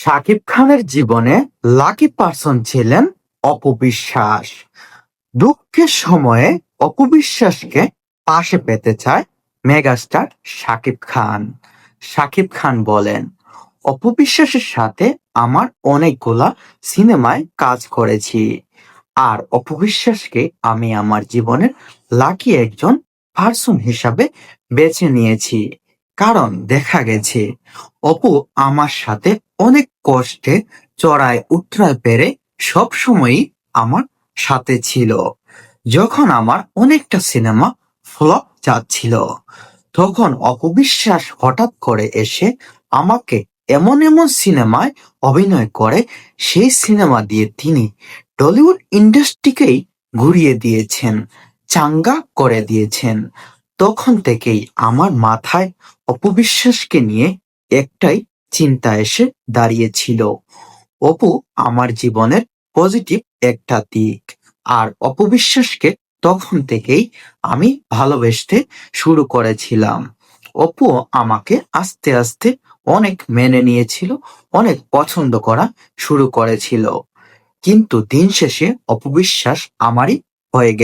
শাকিব খানের জীবনে lucky person ছিলেন অপু বিশ্বাস। দুঃখের সময়ে অপু বিশ্বাসকে পাশে পেতে চায় মেগাস্টার শাকিব খান। শাকিব খান বলেন, অপু বিশ্বাসের সাথে আমার অনেকগুলা সিনেমায় কাজ করেছি, আর অপু বিশ্বাসকে আমি আমার জীবনের লাকি একজন পার্সন হিসাবে বেছে নিয়েছি। কারণ দেখা গেছে অপু আমার সাথে অনেক কষ্টে চড়াই উতরাই পেরে সবসময়ই আমার সাথে ছিল। যখন আমার অনেকটা সিনেমা ফ্লপ যাচ্ছিল, তখন অপবিশ্বাস হঠাৎ করে এসে আমাকে এমন এমন সিনেমায় অভিনয় করে, সেই সিনেমা দিয়ে তিনি টলিউড ইন্ডাস্ট্রিকেই ঘুরিয়ে দিয়েছেন, চাঙ্গা করে দিয়েছেন। তখন থেকেই আমার মাথায় অপবিশ্বাসকে নিয়ে একটাই চিন্তা এসে দাঁড়িয়েছিল, অপু আমার জীবনের পজিটিভ একটা দিক। আর অপবিশ্বাসকে তখন থেকেই আমি ভালোবাসতে শুরু করেছিলাম। অপু আমাকে আস্তে আস্তে অনেক মেনে নিয়েছিল, অনেক পছন্দ করা শুরু করেছিল। কিন্তু দিন শেষে অপবিশ্বাস আমারই হয়ে গেছে।